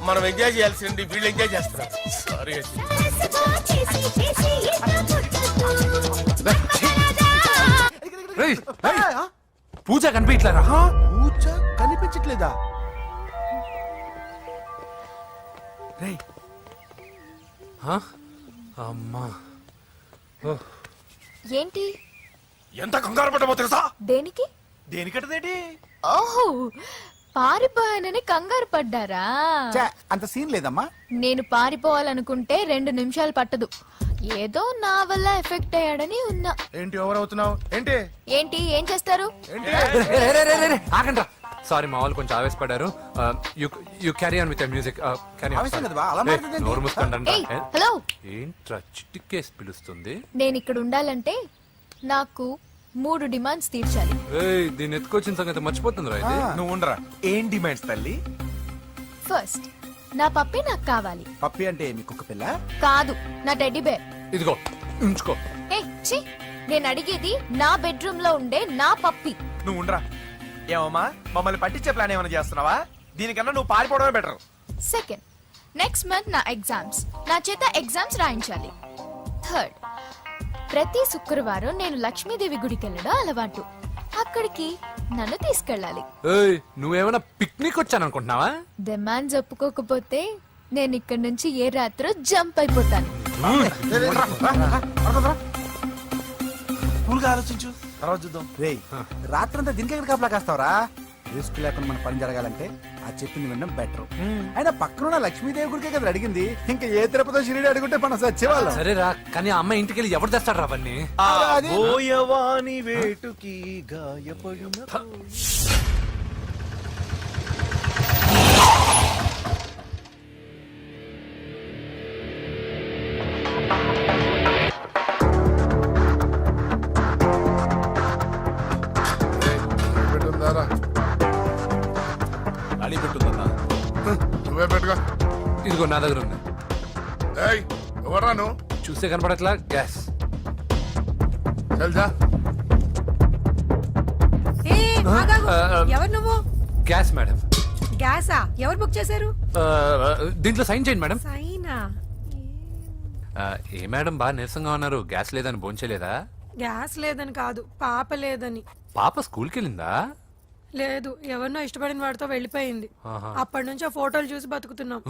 మనం ఎంజాయ్ చేయాల్సింది వీళ్ళు ఎంజాయ్ చేస్తున్నారు. సారీ పూజ కనిపించట్లేరా? పూజ కనిపించట్లేదా? రేయ్ అమ్మా ఏంటి? ఎంత కంగారు పడ్డమో తెలుసా? దేనికి? దేనికంటదేంటి? ఓహో, పారిపోయానని కంగారు పడ్డారా? అంత సీన్ లేదమ్మా. నేను పారిపోవాలనుకుంటే 2 నిమిషాలు పట్టదు. ఏదో నా వల్ల ఎఫెక్ట్ అయ్యాడని ఉన్నా. ఏంటి ఓవర్ అవుతున్నావు? ఏంటి ఏంటి ఏం చేస్తారు? ఆగండి. సారీ మా వాళ్ళు కొంచెం ఆవేశపడ్డారు. You carry on with music. నోరు మూసుకోండి. హలో, ఏంట్రా చిటికేసి పిలుస్తుంది? నేను ఇక్కడ ఉండాలంటే నాకు 3 డిమాండ్స్ తీర్చాలి. దీన్ని ఎత్తుకొచ్చిన సంగతి మర్చిపోతుందిరా ఇది. నువ్వు ఉండరా. ఏం డిమాండ్స్ తల్లి? ఫస్ట్, నా పప్పి నాకు కావాలి. పప్పి అంటే మీ కుక్క పిల్ల? కాదు, నా టెడ్డీ బేర్. ఇదిగో ఉంచుకో. ఛీ, నేను అడిగేది నా బెడ్రూమ్ లో ఉండే నా పప్పి. నువ్వు ఉండరా. ఏమమ్మా మమ్మల్ని పట్టించే ప్లాన్ ఏమైనా చేస్తున్నావా? దీనికన్నా నువ్వు పారిపోవడమే బెటర్. సెకండ్, నెక్స్ట్ మంత్ నా ఎగ్జామ్స్, నా చేత ఎగ్జామ్స్ రాయించాలి. థర్డ్, ప్రతి శుక్రవారం నేను లక్ష్మీదేవి గుడికి వెళ్ళడం అలవాటు. అక్కడికి నన్ను తీసుకెళ్ళాలి. నువ్వేమైనా పిక్నిక్ వచ్చాననుకుంటున్నావా? డిమాండ్స్ ఒప్పుకోకపోతే నేను ఇక్కడి నుంచి ఏ రాత్రో జంప్ అయిపోతాను. కూల్గా ఆలోచించు, తర్వాత చూద్దాం. రేయ్ రాత్రంతా దీనికి ఎక్కడ కాపలా కాస్తావరా? రిస్క్ లేకుండా మన పని జరగాలంటే ఆ చెప్పింది వినడం బెటర్. అయినా పక్కన లక్ష్మీదేవి గుడికే కదా అడిగింది. ఇంకా ఏ తిరుపతి షిరిడి అడుగుంటే మనం సచ్చేవాళ్ళం. సరేరా, కానీ ఆ అమ్మాయి ఇంటికి వెళ్ళి ఎవరు తెస్తాడు రా అవన్నీ? బోయవాని వేటుకి గాయపడిన అడి పెట్టుందన్నా. నువ్వే పెట్టుగా. ఇదిగో నా దగ్గర ఉంది. ఎవరా నువ్వు? చూస్తే కనపడట్లా? గ్యాస్. తెలుసా? ఎవరు నువ్వు? Gas madam. గ్యాసా? ఎవరు బుక్ చేశారు? దీంట్లో సైన్ చేయండి మేడం. సైనా? ఏ మేడం బాగా నీరసంగా ఉన్నారు? గ్యాస్ లేదని భోంచలేదా? గ్యాస్ లేదని కాదు, పాప లేదని. పాప స్కూల్కి వెళ్ళిందా? లేదు, ఎవరినో ఇష్టపడిన వాడితో వెళ్ళిపోయింది. అప్పటి నుంచి ఆ ఫోటోలు చూసి బతుకుతున్నాం.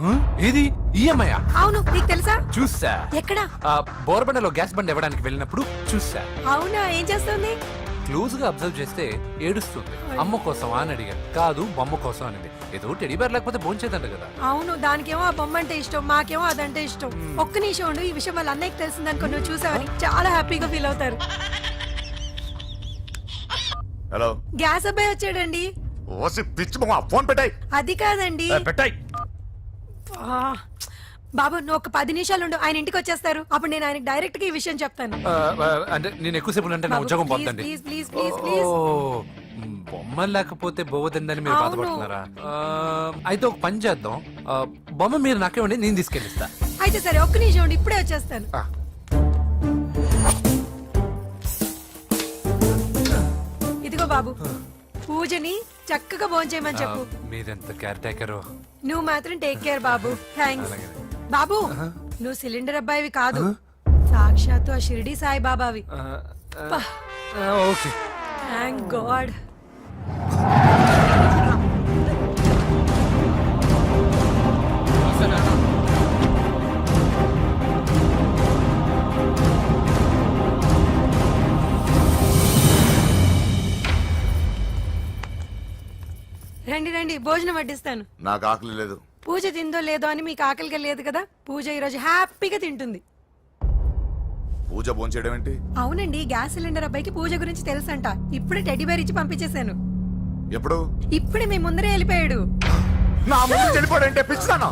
ఇది ఈఎంఐ? అవును, నీకు తెలుసా? చూసా. ఎక్కడ? బోర్బండలో గ్యాస్ బండ్ ఇవ్వడానికి వెళ్ళినప్పుడు చూసా. అవునా, ఏం చేస్తుంది? క్లోజ్ గా అబ్జర్వ్ చేస్తే ఏడుస్తుంది. అమ్మ కోసమా అని అడిగాను. కాదు, బొమ్మ కోసం అనేది. ఏదో టెడీ బేర్ లేకపోతే భోంచేదంట కదా. అవును, దానికేమో ఆ బొమ్మ అంటే ఇష్టం, మాకేమో అదంటే ఇష్టం. ఒక్క నిమిషం ఉండు, ఈ విషయం వాళ్ళ అన్నయ్యకి తెలిసిందనుకో, నువ్వు చూసావని చాలా హ్యాపీగా ఫీల్ అవుతారు. హలో, గ్యాస్ అబ్బాయి వచ్చాడండి. ఓసి పిచ్చి బొమ్మ, ఫోన్ పెట్టాయి. అది కాదండి. పెట్టాయి. బాబు, నువ్వు ఒక 10 నిమిషాలు ఉండు, ఆయన ఇంటికి వచ్చేస్తారు. అప్పుడు నేను ఆయనకి డైరెక్ట్ గా ఈ విషయం చెప్తాను. అంటే నేను ఎక్కువసేపు అంటే నా ఉద్యోగం పోతుంది. Please please please please. బొమ్మ లేకపోతే బోవదందని మీరు అవును. బాధపడుతున్నారా? అయితే ఒక పని చేద్దాం. బొమ్మ మీరు నాకేమండి, నేను తీసుకెళ్ళిస్తా. అయితే సరే, ఒక్క నిమిషం ఉండి, ఇప్పుడే వచ్చేస్తాను. ఇదిగో బాబు, పూజని చక్కగా భోంచేయమని చెప్పు. మీరెంత కేర్ టేకరు. నువ్వు మాత్రం టేక్ కేర్ బాబు. థ్యాంక్స్ బాబు. నువ్వు సిలిండర్ అబ్బాయివి కాదు, సాక్షాత్తు ఆ షిరిడి సాయి బాబావి. Okay, thank God. రండి రండి, భోజనం వడ్డిస్తాను. నాకు ఆకలి లేదు. పూజ తిందో లేదో అని మీకు ఆకలిగా లేదు కదా. పూజ ఈరోజు హ్యాపీగా తింటుంది. పూజ భోంచేయడం ఏంటి? అవునండి, గ్యాస్ సిలిండర్ అబ్బాయికి పూజ గురించి తెలుసంట. ఇప్పుడే టెడ్డీ బేర్ ఇచ్చి పంపించేశాను. ఎప్పుడు? ఇప్పుడే మీ ముందరే వెళ్ళిపోయాడు. నా ముందు చెడిపోయాడంటే పిచ్చిదానా?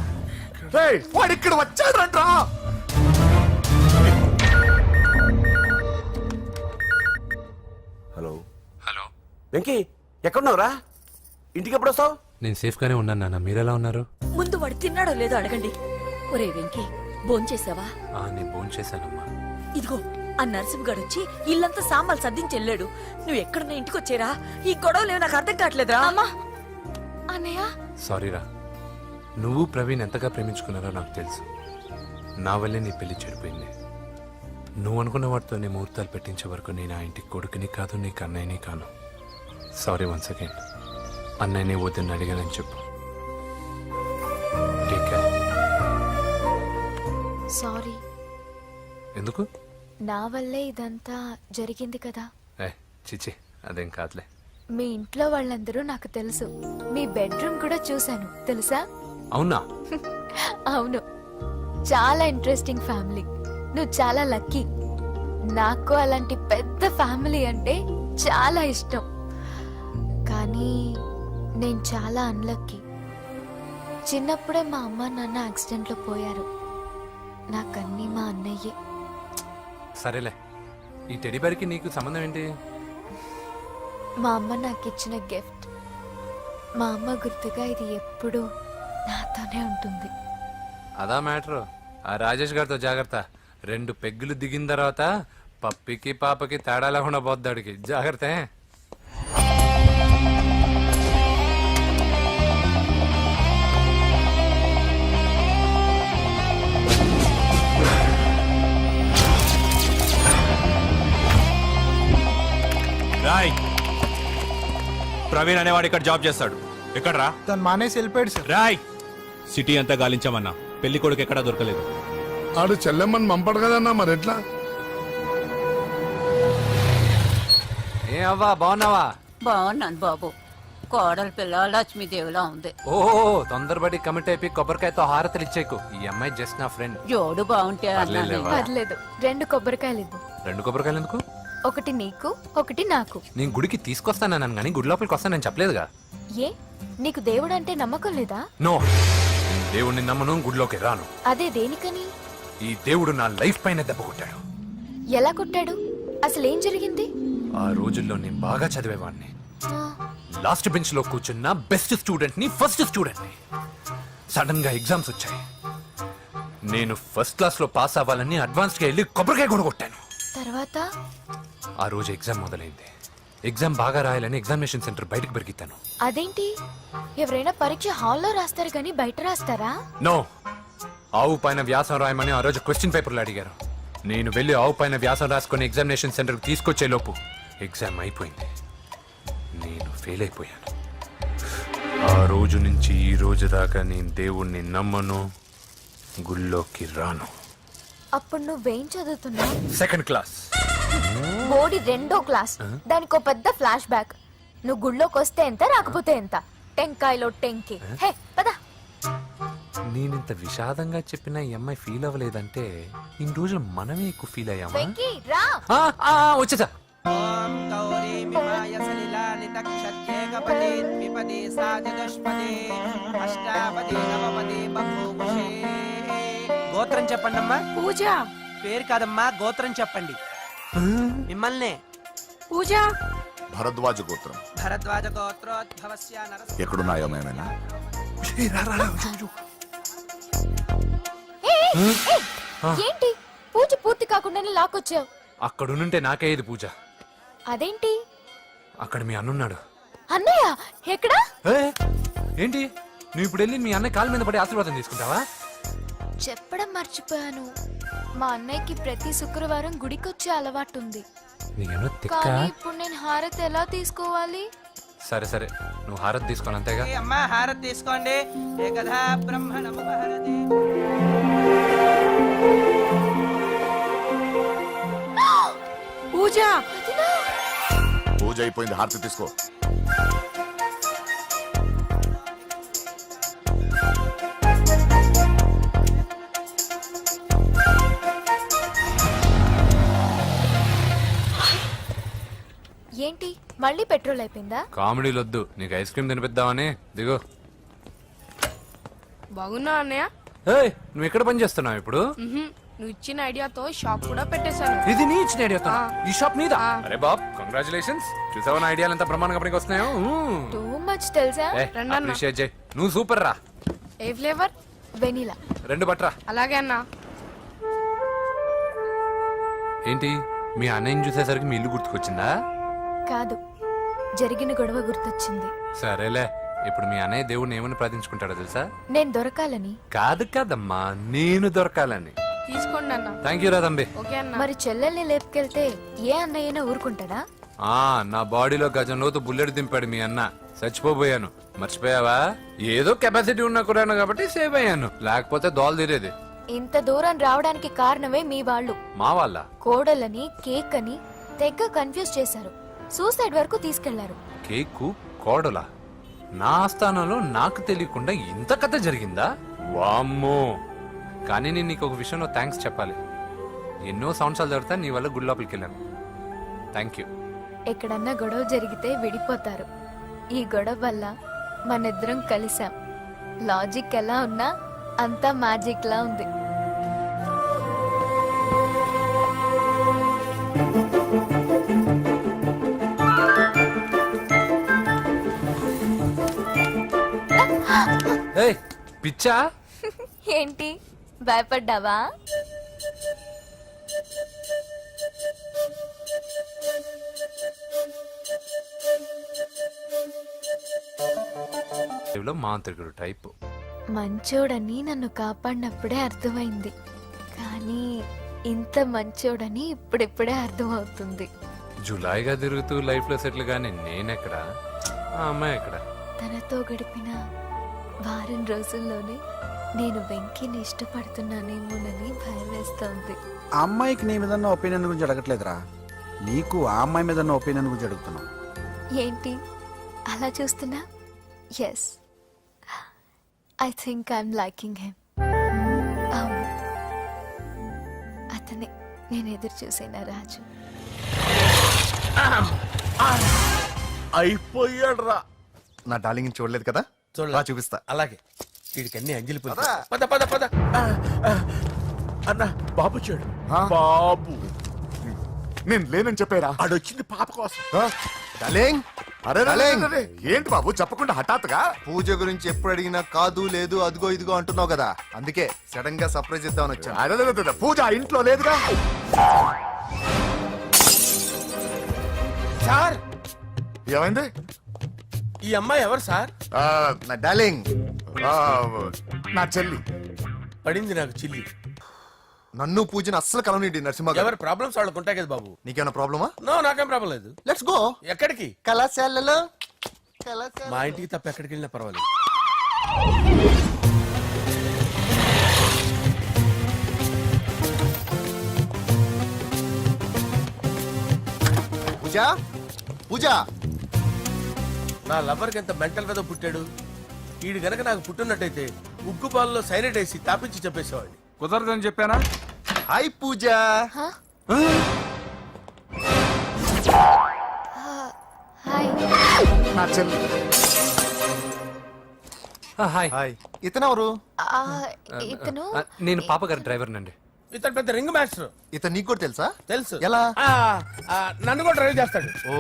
వాడు ఇక్కడ వచ్చాడంట్రా. హలో హలో వెంకీ, ఎక్కడున్నావురా? ఇంటికి ఎప్పుడు వస్తావు? నేను సేఫ్ గానే ఉన్నాను నాన్న. మీరెలా ఉన్నారు? ముందు వాడు తిన్నాడో లేదో అడగండి. ఒరే వెంకీ, భోంచేసావా? నేను భోంచేశానమ్మా. ఇదిగో ఆ నరసింహగాడు వచ్చి ఇల్లంతా సామాన్లు సర్దించి వెళ్ళాడు. నువ్వు ఎక్కడున్నా ఇంటికి వచ్చేరా. ఈ గొడవలేవు నాకు అర్థం కావట్లేదురా. అమ్మా, అన్నయ్య. సారీరా, నువ్వు ప్రవీణ్ ఎంతగా ప్రేమించుకున్నారో నాకు తెలుసు. నా వల్లే నీ పెళ్లి చెడిపోయింది. నువ్వు అనుకున్న వాటితోనే ముహూర్తాలు పెట్టించే వరకు నేను ఆ ఇంటికి కొడుకుని కాదు, నీకు అన్నయ్యని కాను. Sorry once again. అన్నయ్యని వద్దని అడిగానని చెప్పు. Take care. సారీ, ఎందుకు? నా వల్లే ఇదంతా జరిగింది కదా. ఏ చిచి, అదేం కాదులే. మీ ఇంట్లో వాళ్ళందరూ నాకు తెలుసు. మీ బెడ్రూమ్ కూడా చూశాను, తెలుసా? అవునా? అవును, చాలా ఇంట్రెస్టింగ్ ఫ్యామిలీ. నువ్వు చాలా లక్కీ. నాకు అలాంటి పెద్ద ఫ్యామిలీ అంటే చాలా ఇష్టం. కానీ నేను చాలా అన్లక్కీ. చిన్నప్పుడే మా అమ్మ నాన్న యాక్సిడెంట్లో పోయారు. నాకన్నీ మా అన్నయ్యే. సరేలే, ఈ టెడీబేర్కి నీకు సంబంధం ఏంటి? మా అమ్మ నాకు ఇచ్చిన గిఫ్ట్. మా అమ్మ గుర్తుగా ఇది ఎప్పుడూ నాతోనే ఉంటుంది. అదా మ్యాటర్. ఆ రాజేష్ గారితో జాగ్రత్త. 2 పెగ్గులు దిగిన తర్వాత పప్పికి పాపకి తేడా లేకుండా పోద్దాడికి. జాగ్రత్త. రాయ్, ప్రవీణ్ అనేవాడు ఇక్కడ జాబ్ చేస్తాడు. ఎక్కడ్రా? తను మానేసి వెళ్ళిపోయాడు సార్. రాయ్, సిటీ అంతా గాలించామన్నా, పెళ్లి కొడుకు ఎక్కడా దొరకలేదు. ఆడు చెల్లెమ్మని పంపడు కదన్నా, మరి ఎట్లా? ఏ అవ్వా, బాగున్నావా? బాగున్నాను బాబు. కోడల పిల్ల లక్ష్మీదేవిలా ఉంది. ఓ తొందరపడి కమిట్ అయిపోయి కొబ్బరికాయతో హారతలు ఇచ్చేకు. ఈ అమ్మాయి జస్ట్ నా ఫ్రెండ్. జోడు బాగుంటే పర్లేదులే, అన్నాను. వా. పర్లేదు, 2 కొబ్బరికాయలు ఇవ్వు. 2 కొబ్బరికాయలు ఎందుకు? ఒకటి నీకు, ఒకటి నాకు. నేను గుడికి తీసుకొస్తానన్నాను కానీ గుడి లోపలికి వస్తానని చెప్పలేదుగా. ఏ, నీకు దేవుడు అంటే నమ్మకం లేదా? నో, నేను దేవుడిని నమ్మను, గుడిలోకి రాను. అదే దేనికని? ఈ దేవుడు నా లైఫ్ పైన దెబ్బ కొట్టాడు. ఎలా కొట్టాడు? అసలు ఏం జరిగింది? ఆ రోజుల్లో నేను బాగా చదివేవాడిని. ఆ, లాస్ట్ బెంచ్ లో కూర్చున్న బెస్ట్ స్టూడెంట్ ని, ఫస్ట్ స్టూడెంట్ ని. సడన్ గా ఎగ్జామ్స్ వచ్చాయి. నేను ఫస్ట్ క్లాస్ లో పాస్ అవ్వాలని అడ్వాన్స్ గా వెళ్ళి కొబ్బరికాయ కూడా కొట్టాను. తర్వాత? ఆ రోజు ఎగ్జామ్ మొదలైంది. ఎగ్జామ్ బాగా రాయాలని ఎగ్జామినేషన్ సెంటర్ బయటకు పెరిగితాను. అదేంటి, ఎవరైనా పరీక్ష హాల్లో రాస్తారు కానీ బయట రాస్తారా? నో, ఆవు పైన వ్యాసం రాయమని ఆ రోజు క్వశ్చన్ పేపర్లు అడిగారు. నేను వెళ్ళి ఆవు పైన వ్యాసం రాసుకొని ఎగ్జామినేషన్ సెంటర్కి తీసుకొచ్చే లోపు ఎగ్జామ్ అయిపోయింది. నేను ఫెయిల్ అయిపోయాను. ఆ రోజు నుంచి ఈ రోజు దాకా నేను దేవుణ్ణి నమ్మను, గుళ్ళోకి రాను. అప్పుడు నువ్వేం చదువుతున్నావు? Second class. బోడి 2వ క్లాస్. దానికో పెద్ద ఫ్లాష్ బ్యాక్. నువ్వు గుళ్ళోకి వస్తే ఎంత, రాకపోతే ఎంత. టెంకాయలో టెంకి. హే పద. నేనింత విషాదంగా చెప్పిన ఈ అమ్మాయి ఫీల్ అవ్వలేదంటే ఇన్ని రోజులు మనమే ఎక్కువ ఫీల్ అయ్యామా? వెంకీ రా. వచ్చేసా. గోత్రం చెప్పండి అమ్మా. పూజ. పేరు కాదమ్మా, గోత్రం చెప్పండి. మిమ్మల్నే. పూజ. భరద్వాజ గోత్రం. భరద్వాజ గోత్రోద్భవస్య నరసింహ. ఎక్కడున్నాయో మేమైనా? ఏంటి పూజ పూర్తి కాకుండానే లాక్కొచ్చావు? అక్కడుంటే నాకే ఇది పూజ. అదేంటి? అక్కడ మీ అన్నున్నాడు. అన్నయ్య ఎక్కడా? ఏంటి నువ్వు ఇప్పుడు వెళ్ళి మీ అన్నయ్య కాళ్ళ మీద పడి ఆశీర్వాదం తీసుకుంటావా? చెప్పడం మర్చిపోయాను. మా అన్నయ్యకి ప్రతి శుక్రవారం గుడికొచ్చే అలవాటు ఉంది. నీకేమో తిక్క. కానీ ఇప్పుడు నేను హారతి ఎలా తీసుకోవాలి? సరే సరే, నువ్వు హారతి తీసుకోవాలి అంతేగా. ఏ అమ్మా, హారతి తీసుకోండి. ఏకదా బ్రహ్మణముపహరతి. పూజ. పూజ అయిపోయింది, హారతి తీసుకో. ఏంటి మళ్ళీ పెట్రోల్ అయిపోయిందా? కామెడీలు వద్దు, నీకు ఐస్ క్రీమ్ తినిపిద్దామని. దిగు. బాగున్నా అన్నయ్య? ఏయ్, నువ్వు ఎక్కడ పని చేస్తున్నావు ఇప్పుడు? నువ్వు ఇచ్చిన ఐడియాతో షాప్ కూడా పెట్టేశాను. ఇది నీ ఇచ్చిన ఐడియా. ఈ షాప్ నీదా? అరే బాబ్, కంగ్రాచులేషన్స్. చూసావా నా ఐడియాలు ఎంత బ్రహ్మాండంగా పనికి వస్తున్నాయో? టూ మచ్ తెలుసా? అప్రిషియేట్ చేయి. నువ్వు సూపర్ రా. ఏ ఫ్లేవర్? వెనీలా. 2 బట్రా. అలాగే అన్నా. ఏంటి మీ అన్నయ్యని చూసేసరికి మీ ఇల్లు గుర్తుకొచ్చిందా? కాదు, జరిగిన గొడవ గుర్తొచ్చింది. సరేలే, ఇప్పుడు మీ అన్నయ్య దేవుడిని ఏమని ప్రార్థించుకుంటాడో తెలుసా? నేను దొరకాలని. కాదు కాదమ్మా, నేను దొరకాలని. తీసుకోండి అన్న. థ్యాంక్ యూ రా తంబి. ఓకే అన్న. మరి చెల్లెల్ని లేపుకెళ్తే ఏ అన్నయ్యనా ఊరుకుంటాడా? నా బాడీలో గజం లోతు బుల్లెట్ దింపాడు మీ అన్న. చచ్చిపోబోయాను. మర్చిపోయావా? ఏదో కెపాసిటీ ఉన్న కురాను కాబట్టి సేవ్ అయ్యాను, లేకపోతే దోలు తీరేది. ఇంత దూరం రావడానికి కారణమే మీ వాళ్ళు. మా వాళ్ళ కోడలని కేక్ అని తెగ కన్ఫ్యూజ్ చేశారు. సూసైడ్ వరకు తీసుకెళ్లారు. కేకు కోడలా? నా ఆస్థానంలో నాకు తెలియకుండా ఇంత కథ జరిగిందా? వామ్మో. కానీ నేను నీకు ఒక విషయంలో థ్యాంక్స్ చెప్పాలి. ఎన్నో సంవత్సరాలు జరుగుతా నీ వల్ల గుడి లోపలికి వెళ్ళాను. Thank you. ఎక్కడన్నా గొడవ జరిగితే విడిపోతారు. ఈ గొడవ వల్ల మనిద్దరం కలిసాం. లాజిక్ ఎలా ఉన్నా అంతా మ్యాజిక్ లా ఉంది. ఏయ్, పిచ్చా? ఏంటి భయపడ్డావా? మాంత్రికుడు టైపు. మంచోడని నన్ను కాపాడినప్పుడే అర్థమైంది, కానీ ఇంత మంచోడని ఇప్పుడిప్పుడే అర్థమవుతుంది. జులాయిగా తిరుగుతూ లైఫ్ లో సెటిల్ గానీ నేనెక్కడ, ఆ అమ్మాయి ఎక్కడ? తనతో గడిపిన వారం రోజుల్లోనే నేను వెంకీని ఇష్టపడుతున్నానేమోనని భయం వేస్తోంది. ఆ అమ్మాయికి నీ మీద ఉన్న ఒపీనియన్ గురించి అడగట్లేదురా, నీకు ఆ అమ్మాయి మీద ఉన్న ఒపీనియన్ గురించి అడుగుతున్నావు. ఏంటి అలా చూస్తున్నా? Yes, I think I'm liking him. అవును, అతనే నేను ఎదురు చూసిన రాజు. అయిపోయాడు రా. నా డార్లింగ్ చూడలేదు కదా, రా చూపిస్తా. అలాగే వీడికి అన్ని అంజలి పూలు. పద పద పద. అన్న బాబు చూడు. బాబు నేను లేనని చెప్పారా? ఆడొచ్చింది పాప కోసం. డార్లింగ్, అరే డార్లింగ్, ఏంటి బాబు చెప్పకుండా హఠాత్తుగా? పూజ గురించి ఎప్పుడు అడిగినా కాదు లేదు అదిగో ఇదిగో అంటున్నావు కదా, అందుకే సడన్ గా సర్ప్రైజ్ ఇద్దామని వచ్చాను. అరే పూజ ఇంట్లో లేదుగా. సార్, ఏమైంది? ఈ అమ్మాయి ఎవరు సార్? నా డార్లింగ్, నా చెల్లి. పడింది నాకు చిల్లి. నన్ను పూజను అస్సలు కలవనిండి నరసింహ గారు. ఎవరి ప్రాబ్లమ్స్ వాళ్ళకు ఉంటాయి కదా బాబు. నీకేమైనా ప్రాబ్లమా? నో, నాకేం ప్రాబ్లం లేదు. Let's go. ఎక్కడికి? కళాశాలలో. మా ఇంటికి తప్ప ఎక్కడికి వెళ్ళినా పర్వాలేదు. పూజ, పూజ. నా లవర్కి ఎంత మెంటల్ మీద పుట్టాడు. వీడు గనక నాకు పుట్టినట్టయితే ఉగ్గు పాలలో సైనట్ వేసి తాపించి చెప్పేసేవాడిని. కుదరదని చెప్పానా? హాయ్ పూజ. హాయ్. నా చెల్లి. హాయ్. హాయ్. ఇతనెవరు? ఇతను నేను పాప గారి డ్రైవర్ నండి. ఇతను పెద్ద రింగ్ మాస్టర్. ఇతను నీకు కూడా తెలుసా? తెలుసు. ఎలా? నన్ను కూడా డ్రైవ్ చేస్తాడు. ఓ,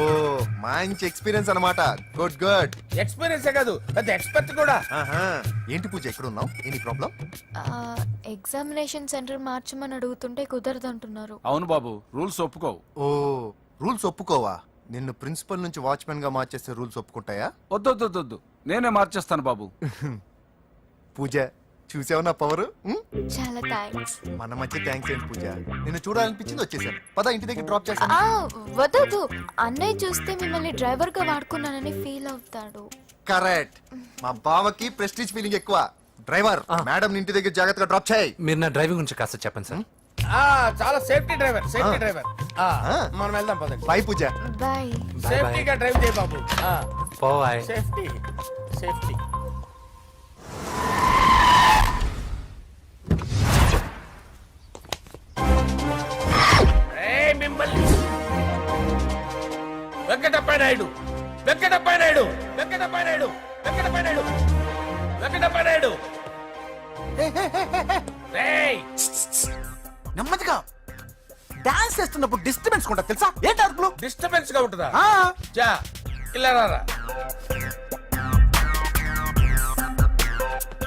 మంచి ఎక్స్పీరియన్స్ అన్నమాట. Good good. ఎక్స్పీరియన్స్ కాదు, పెద్ద ఎక్స్పర్ట్ కూడా. ఏంటి పూజ ఎక్కడ ఉన్నావు? Any problem? ఎగ్జామినేషన్ సెంటర్ మార్చమని అడుగుతుంటే కుదరదంటున్నారు. అవును బాబు, రూల్స్ ఒప్పుకోవు. ఓ, రూల్స్ ఒప్పుకోవా? నిన్ను ప్రిన్సిపల్ నుంచి వాచ్మెన్ గా మార్చేస్తే రూల్స్ ఒప్పుకుంటాయా? వద్దొద్దొద్దు, నేనే మార్చేస్తాను బాబు. పూజ, చూసావు నా పవర్? చాలా థ్యాంక్స్. మన మధ్య థ్యాంక్స్ ఏంటి పూజ, నిన్ను చూడాలనిపించింది వచ్చేసాను. పద ఇంటి దగ్గర డ్రాప్ చేస్తాను. వద్దు, అన్నయ్య చూస్తే మిమ్మల్ని డ్రైవర్ గా వాడుకున్నానని ఫీల్ అవుతాడు. కరెక్ట్. మా బావకి ప్రెస్టీజ్ ఫీలింగ్ ఎక్కువ. డ్రైవర్, మేడం ఇంటి దగ్గర జాగ్రత్తగా డ్రాప్ చేయి. మీరు నా డ్రైవింగ్ గురించి కాస్త చెప్పండి సార్. చాలా సేఫ్టీ డ్రైవర్, సేఫ్టీ డ్రైవర్. మనం వెళ్దాం పదండి. బాయ్ పూజ. బాయ్. సేఫ్టీగా డ్రైవ్ చేయ బాబు. పోవాయ్. Safety safety. మిమ్మల్ని వెంకటప్ప నాయుడు, వెంకటప్ప నాయుడు, వెంకటప్ప నాయుడు, వెంకటప్ప నాయుడు, వెంకటప్ప నాయుడు. నెమ్మదిగా డాన్స్ చేస్తున్నప్పుడు డిస్టర్బెన్స్ ఉంటా తెలుసా? ఏంటి అదుపులో? డిస్టర్బెన్స్ గా ఉంటుందా? జా ఇలా రారా.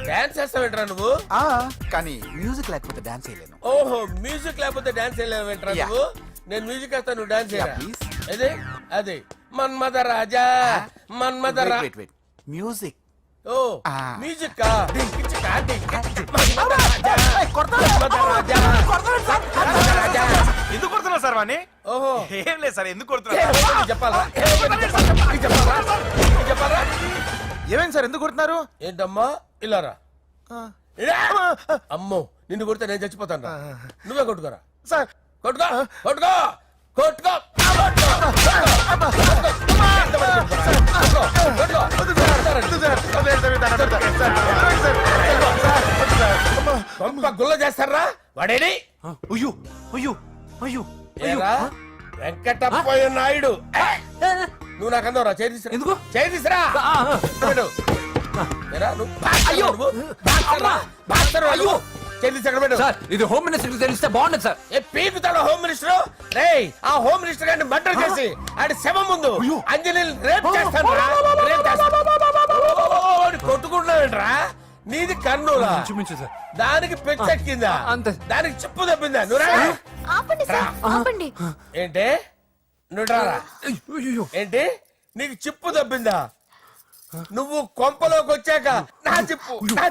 డాన్స్ చేస్తావేంట్రా నువ్వు? కానీ మ్యూజిక్ లేకపోతే డాన్స్ చేయలేను. ఓహో, మ్యూజిక్ లేకపోతే డాన్స్ చేయలేవేంట్రా నువ్వు? నేను మ్యూజిక్ వేస్తా, నువ్వు డాన్స్ చేయరా? అదే అదే మన్మద రాజా, మన్మద మ్యూజిక్ ఓ మ్యూజిక్ రాజా ఎందుకు కొడుతున్నారు సార్ వాణ్ణి? ఓహో ఏం లేదు సార్, ఎందుకు కొడుతున్నారు? చెప్పాలా చెప్పాలా ఏమైంది సార్, ఎందుకు కొడుతున్నారు? ఏంటమ్మా ఇలారా అమ్మో నిన్ను కొడితే నేను చచ్చిపోతాను నువ్వే కొట్టుకోరా సార్ కొట్టుకో కొట్టుకో కొట్టుకో గుల్ల చేస్తారా వాడేడి అయ్యో అయ్యో అయ్యో ఏరా వెంకటప్పయ్య నాయుడు నువ్వు నాకు అందవరా చేయి తీసురా ఎందుకు? చేయి తీసురా పెట్టు. ఏరా, నువ్వు బాక్సర్ నువ్వు? బాక్సర్రా? బాక్సర్ నువ్వు? చేయి తీసి అక్కడ పెట్టు. సార్ ఇది హోమ్ మినిస్టర్ తెలిస్తే బాగుండదు సార్. ఏ పీకుతాడు హోమ్ మినిస్టర్ రేయ్ ఆ హోమ్ మినిస్టర్ గారిని మర్డర్ చేసి ఆడి శవం ముందు అంజలి రేప్ చేస్తాను కొట్టుకుంటున్నావేంట్రా నీది కన్నులా చూపించు సార్. దానికి పెచ్చెక్కిందా అంతే. దానికి చెప్పు తప్పిందా నువ్వు రా. ఆపండి సార్ ఆపండి. ఏంటి నువ్వు రారా ఏంటి నీకు చిప్పు తప్పిందా నువ్వు కొంపలోకి వచ్చాక నా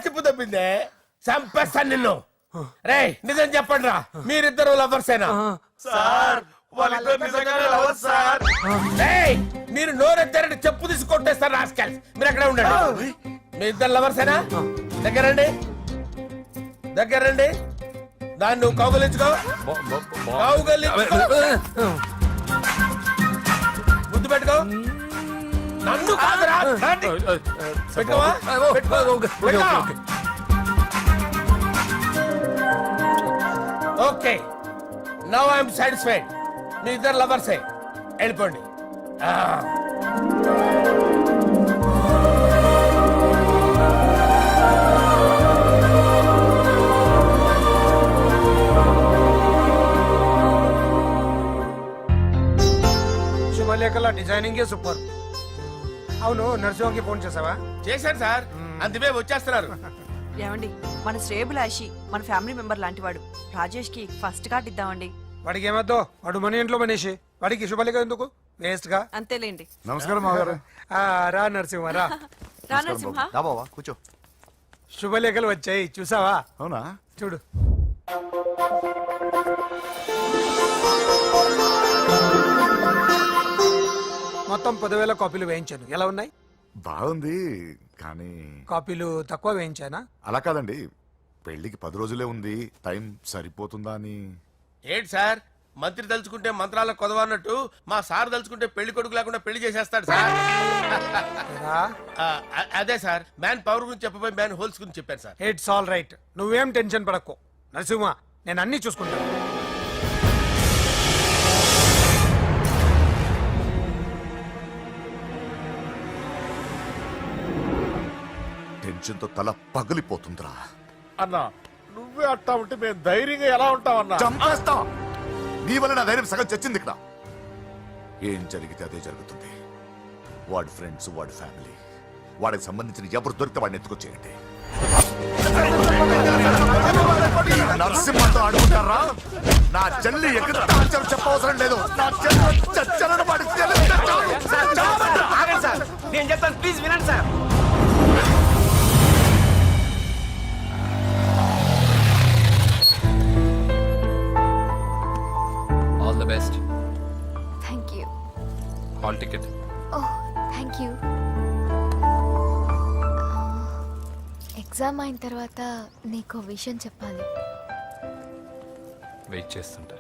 చిప్పు తప్పిందే చంపేస్తాను నిన్ను రేయ్ నిజం చెప్పండి రా మీరిద్దరు లవర్సేనా సార్ వాళ్ళిద్దరు నిజంగానే లవర్స్ సార్. రేయ్ మీరు నోరెత్తారంటే చెప్పు తీసి కొట్టేస్తారు రాస్కల్స్ మీరు అక్కడే ఉండండి మీ ఇద్దరు లవర్సేనా దగ్గరండి దాన్ని నువ్వు కౌగలించుకో ముద్దు పెట్టుకో నన్ను కాదురా దాన్ని. పెట్టుకోవా పెట్టుకో. ఓకే నౌ ఐఎమ్ సాటిస్ఫైడ్ మీ ఇద్దరు లవర్సే వెళ్ళిపోండి శుభలేఖల డిజైనింగ్ సూపర్. అవును నరసింహకి ఫోన్ చేసావా? చేశాను సార్ అందువే వచ్చేస్తున్నారు ఏమండి మన శ్రేయబులాషి మన ఫ్యామిలీ మెంబర్ లాంటి వాడు రాజేష్ కి ఫస్ట్ కార్డ్ ఇద్దామండి. వాడికి ఏమద్దో వాడు మన ఇంట్లో మనిషి వాడికి శుభలేఖ ఎందుకు వేస్ట్ గా. అంతేలేండి. నమస్కారం మామగారు. రా నరసింహ రా. రా నరసింహ. బావా కూర్చో. శుభలేఖలు వచ్చాయి చూసావా? అవునా? చూడు. మొత్తం 10,000 కాపీలు వేయించాను. ఎలా ఉన్నాయి? బాగుంది కానీ కాపీలు తక్కువ వేయించానా? అలా కాదండి, పెళ్లికి 10 రోజులే ఉంది, టైం సరిపోతుందా అని. ఏంటి సార్ మంత్రి తలుచుకుంటే మంత్రాలకు కొదవన్నట్టు మా సార్ తలుచుకుంటే పెళ్లి కొడుకు లేకుండా పెళ్లి చేసేస్తాడు సార్ రా. అదే సార్ మ్యాన్ పవర్ గురించి చెప్పబోయి మ్యాన్ హోల్స్ గురించి చెప్పారు సార్. It's all right. నువ్వేం టెన్షన్ పడకు నరసింహ, నేను అన్ని చూసుకుంటాను. టెన్షన్ తో తల పగిలిపోతుందిరా. అన్నా నువ్వే అట్టా ఉంటే మేము ధైర్యంగా ఎలా ఉంటామన్నా? చంపేస్తా. నీ వల్ల నా ధైర్యం సగం చచ్చింది ఇక్కడ. ఏం జరిగితే అదే జరుగుతుంది. వాడి ఫ్రెండ్స్, వాడి ఫ్యామిలీ, వాడికి సంబంధించిన ఎవరు దొరికితే వాడిని ఎత్తుకొచ్చేయండి. నరసింహతో ఆడుకుంటారా? నా చెల్లి ఎక్కడ చెప్పవసరం లేదు. నా చెల్లి చచ్చలను వాడి సార్ నేను చెప్తాను ప్లీజ్ వినండి sir. All the best. Thank you. Hall ticket. Oh thank you. Exam అయిన తర్వాత నీకు విషయం చెప్పాలి. వెయిట్ చేస్తుంటా.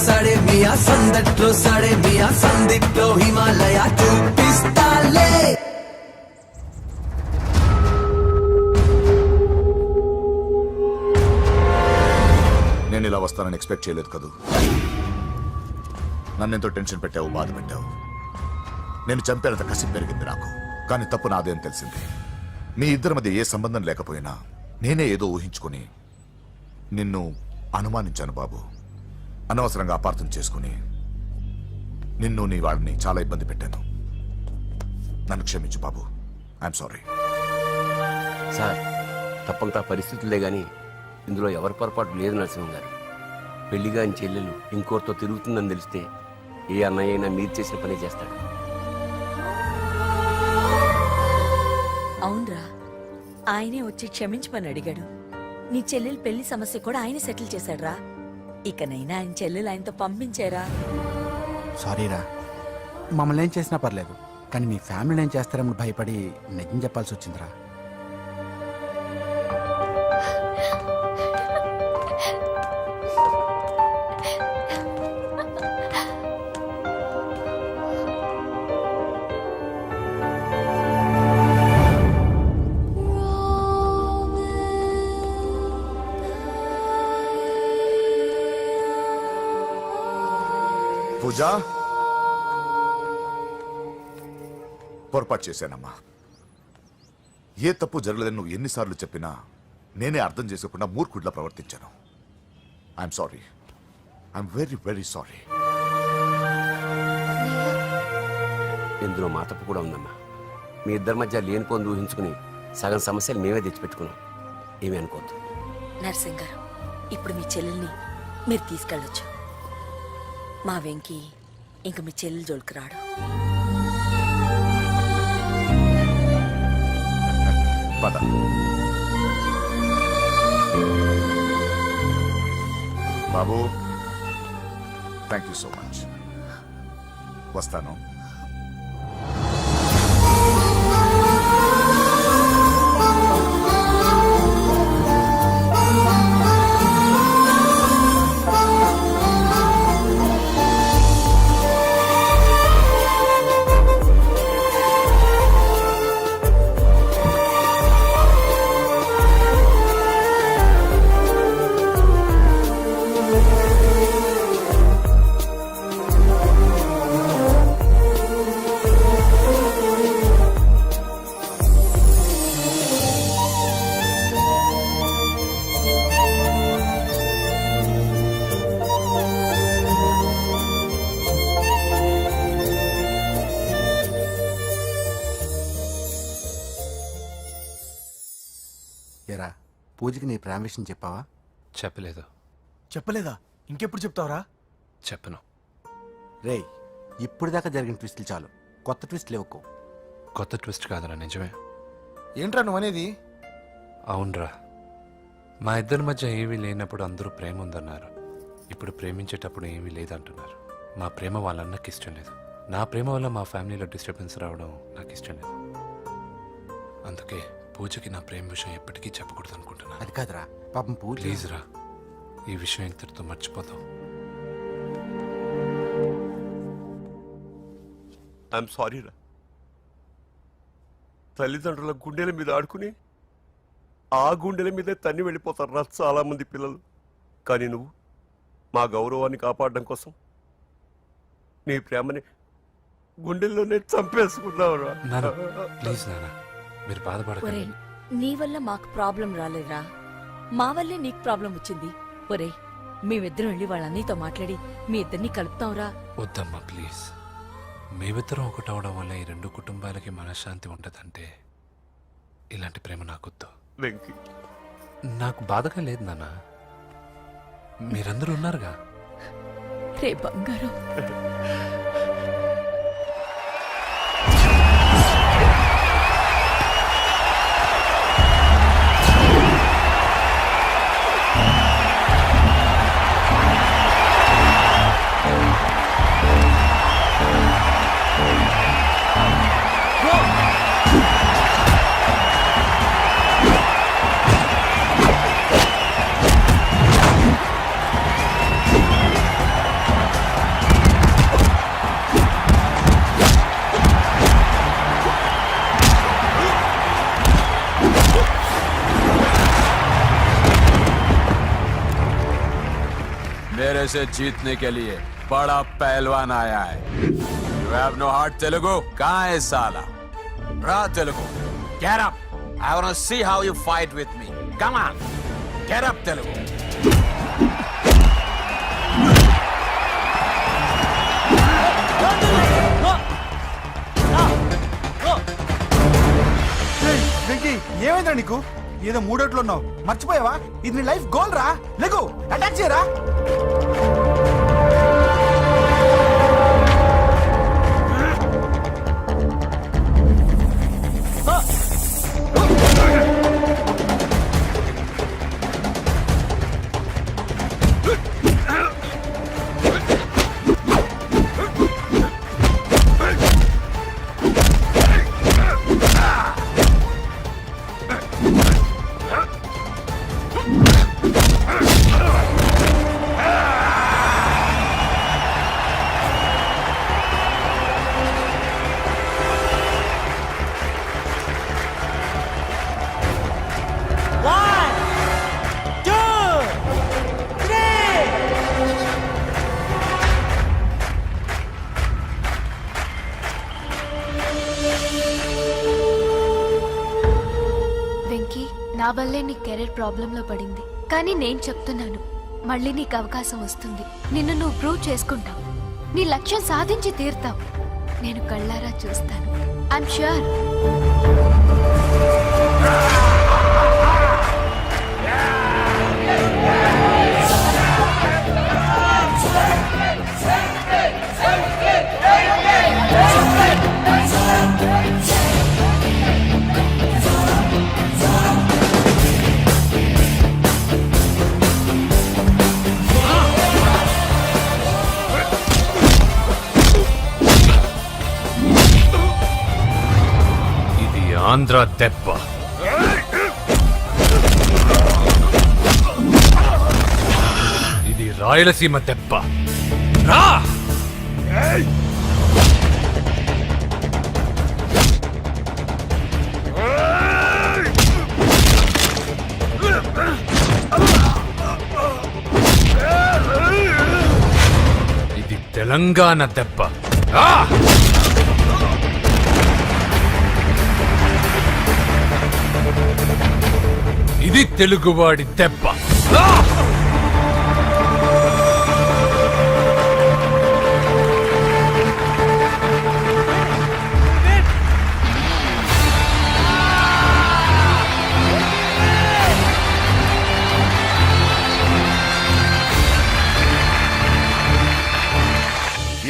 సాడే మియా సందట్లో సాడే మియా సందిట్లో హిమాలయ చూపిస్తాలే. ఇలా వస్తానని ఎక్స్పెక్ట్ చేయలేదు కదూ. నన్నెంతో టెన్షన్ పెట్టావు, బాధ పెట్టావు. నేను చంపేంత కసి పెరిగింది నాకు. కానీ తప్పు నాదే అని తెలిసింది. మీ ఇద్దరి మధ్య ఏ సంబంధం లేకపోయినా నేనే ఏదో ఊహించుకొని నిన్ను అనుమానించాను బాబు. అనవసరంగా అపార్థం చేసుకుని నిన్ను నీ వాడిని చాలా ఇబ్బంది పెట్టాను. నన్ను క్షమించు బాబు. I'm sorry. సార్ తప్పంతా పరిస్థితులే గాని ఇందులో ఎవరి పొరపాటు లేదు నరసింహ గారు. పెళ్లిగా ఆయన చెల్లెలు ఇంకోరితో తిరుగుతుందని తెలిస్తే ఏ అన్నయ్య అయినా మీరు చేసిన పని చేస్తాడు. అవునరా, ఆయనే వచ్చి క్షమించమని అడిగాడు. నీ చెల్లెలు పెళ్లి సమస్య కూడా ఆయన సెటిల్ చేశాడురా. ఇకనైనా ఆయన చెల్లెలు ఆయనతో పంపించారా? సారీరా, మమ్మల్ని ఏం చేసినా పర్లేదు, కానీ మీ ఫ్యామిలీని ఏం చేస్తారని భయపడి నిజం చెప్పాల్సి వచ్చిందిరా. పూజ, పొరపాటు చేశానమ్మా. ఏ తప్పు జరగలేదని నువ్వు ఎన్నిసార్లు చెప్పినా నేనే అర్థం చేసుకోకుండా మూర్ఖుడిలా ప్రవర్తించాను. I'm sorry. I'm very very sorry. ఇందులో మా తప్పు కూడా ఉందమ్మా. మీ ఇద్దరి మధ్య లేనిపోని ఊహించుకుని సగం సమస్యలు మేమే తెచ్చిపెట్టుకున్నాం. ఏమీ అనుకోవద్దు. నర్సింగ్ గారు, ఇప్పుడు మీ చెల్లెల్ని మీరు తీసుకెళ్ళొచ్చు. మా వెంకి ఇంక మీ చెల్లెలు జోలికి రాడు. పద. బాబు, థ్యాంక్ యూ సో మచ్. వస్తాను. ఏరా, పూజకి నీ ప్రేమ విషయం చెప్పావా? చెప్పలేదు. చెప్పలేదా? ఇంకెప్పుడు చెప్తావరా? చెప్పను. రేయ్, ఇప్పుడు దాకా జరిగిన ట్విస్టులు చాలు, కొత్త ట్విస్ట్ లేవుకో. కొత్త ట్విస్ట్ కాదురా, నిజమే. ఏంట్రా నువ్వు అనేది? అవునరా, మా ఇద్దరి మధ్య ఏమీ లేనప్పుడు అందరూ ప్రేమ ఉందన్నారు. ఇప్పుడు ప్రేమించేటప్పుడు ఏమీ లేదంటున్నారు. మా ప్రేమ వాళ్ళన్నకి ఇష్టం లేదు. నా ప్రేమ వల్ల మా ఫ్యామిలీలో డిస్టర్బెన్స్ రావడం నాకు ఇష్టం లేదు. అందుకే పూజకి నా ప్రేమ విషయం ఎప్పటికీ చెప్పకూడదు అనుకుంటున్నా. అది కాదురా, పాపం పూజ. ప్లీజ్ రా, ఈ విషయం ఇంతటితో మర్చిపోతాం. ఐఎమ్ సారీ రా. తల్లిదండ్రుల గుండెల మీద ఆడుకుని ఆ గుండెల మీదే తన్ని వెళ్ళిపోతారు రా చాలా మంది పిల్లలు. కానీ నువ్వు మా గౌరవాన్ని కాపాడడం కోసం నీ ప్రేమని గుండెల్లోనే చంపేసుకున్నావు రా. ప్లీజ్ నాన్న, మీరు బాధపడకండి. నీ వల్ల మాకు ప్రాబ్లం రాలేదురా, మా వల్లే నీకు ప్రాబ్లం వచ్చింది. ఒరే, మేమిద్దరం వెళ్ళి వాళ్ళ అన్నయ్యతో మాట్లాడి మీ ఇద్దరిని కలుపుతాంరా. వద్దమ్మా ప్లీజ్. మేమిద్దరం ఒకటవడం వల్ల ఈ రెండు కుటుంబాలకి మనశ్శాంతి ఉండదంటే ఇలాంటి ప్రేమ నాకొద్దు. వెంకీ, నాకు బాధగా లేదు నాన్న, మీరందరూ ఉన్నారుగా. రే బంగారం. जैसे जीतने के लिए बड़ा पहलवान आया है. You have no heart, Telugu? कहाँ है साला? Ra Telugu. Get up. I wanna see how you fight with me. Come on. Get up, Telugu. Venky ఏమైందిరా నీకు? ఏదో మూడోట్లో ఉన్నావు, మర్చిపోయావా? ఇది నీ లైఫ్ గోల్ రా. లెగు, అటాక్ చేయరా. వెంకీ, నా వల్లే నీ కెరీర్ ప్రాబ్లంలో పడింది. కానీ నేను చెప్తున్నాను, మళ్ళీ నీకు అవకాశం వస్తుంది. నిన్ను నువ్వు ప్రూవ్ చేసుకుంటావు. నీ లక్ష్యం సాధించి తీరుతావు. నేను కళ్ళారా చూస్తాను. I'm sure. ఆంధ్ర దెబ్బ. ఇది రాయలసీమ దెబ్బ. రా! ఇది తెలంగాణ దెబ్బ. రా! ఇది తెలుగువాడి దెబ్బ.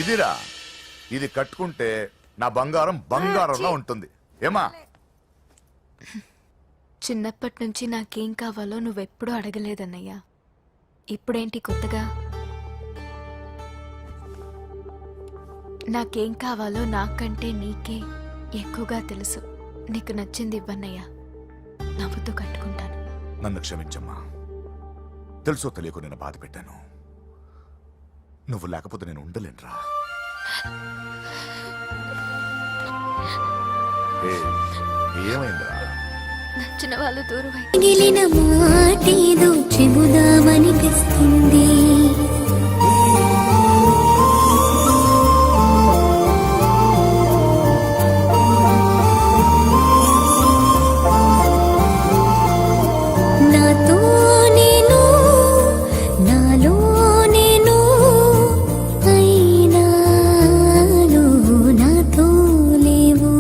ఇదిరా, ఇది కట్టుకుంటే నా బంగారం బంగారంలో ఉంటుంది. ఏమా? చిన్నప్పటి నుంచి నాకేం కావాలో నువ్వెప్పుడూ అడగలేదన్నయ్యా. ఇప్పుడేంటి కొత్తగా? నాకేం కావాలో నాకంటే నీకే ఎక్కువగా తెలుసు. నీకు నచ్చింది ఇవ్వన్నయ్యా, నవ్వుతూ కట్టుకుంటాను. నన్ను క్షమించమ్మా. తెలుసో తెలియకు నేను బాధ పెట్టాను. నువ్వు లేకపోతే నేను ఉండలేనురా. ఏమైందిరా? నచ్చిన వాళ్ళు దూరం మిగిలిన మాటేదో చెబుదామనిపిస్తుంది. నాతో నేను, నాలో నేను, అయినా నువ్వు నాతో లేవు.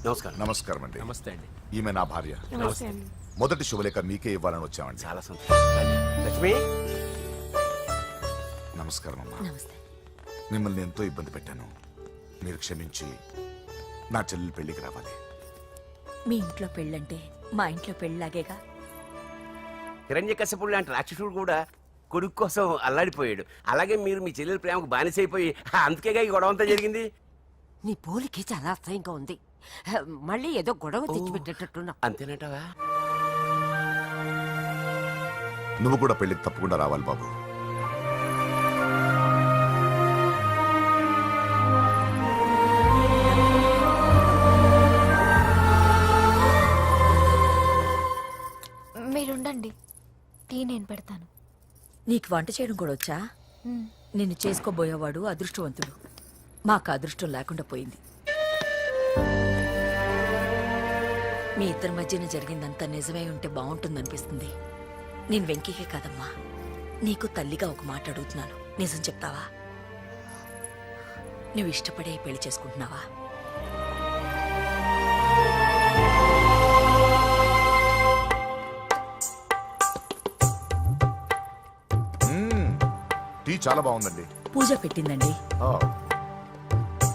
నమస్కారం. నమస్కారం అండి. నమస్తే అండి. ఈమె నా భార్య. మొదటి శుభలేఖ మీకే ఇవ్వాలని వచ్చామండి. చాలా సంతోషం. లక్ష్మి, నమస్కారం అమ్మా. నమస్తే. మిమ్మల్ని ఎంతో ఇబ్బంది పెట్టాను. మీరు క్షమించి నా చెల్లెలి పెళ్లికి రావాలి. మీ ఇంట్లో పెళ్ళంటే మా ఇంట్లో పెళ్ళలాగేగా. హిరణ్యకశిపుడు లాంటి రాక్షసుడు కూడా కొడుకు కోసం అల్లాడిపోయాడు. అలాగే మీరు మీ చెల్లెల ప్రేమకు బానిసైపోయి అందుకేగా ఈ గొడవ అంతా జరిగింది. నీ పోలికి చాలా అసహ్యంగా ఉంది. మళ్ళీ ఏదో గొడవ తెచ్చిపెట్టేటట్టున్నా. అంతేనంటావా? నువ్వు కూడా పెళ్లికి తప్పకుండా రావాలి బాబు. టీ నేను పెడతాను. నీకు వంట చేయడం కూడా వచ్చా? నిన్ను చేసుకోబోయేవాడు అదృష్టవంతుడు. మాకు అదృష్టం లేకుండా పోయింది. మీ ఇద్దరి మధ్యన జరిగిందంతా నిజమై ఉంటే బాగుంటుందనిపిస్తుంది. నేను వెంకీకే కాదమ్మా, నీకు తల్లిగా ఒక మాట అడుగుతున్నాను. నిజం చెప్తావా? నువ్వు ఇష్టపడే పెళ్లి చేసుకుంటున్నావా? టీ చాలా బాగుందండి. పూజ పెట్టిందండి. ఆ,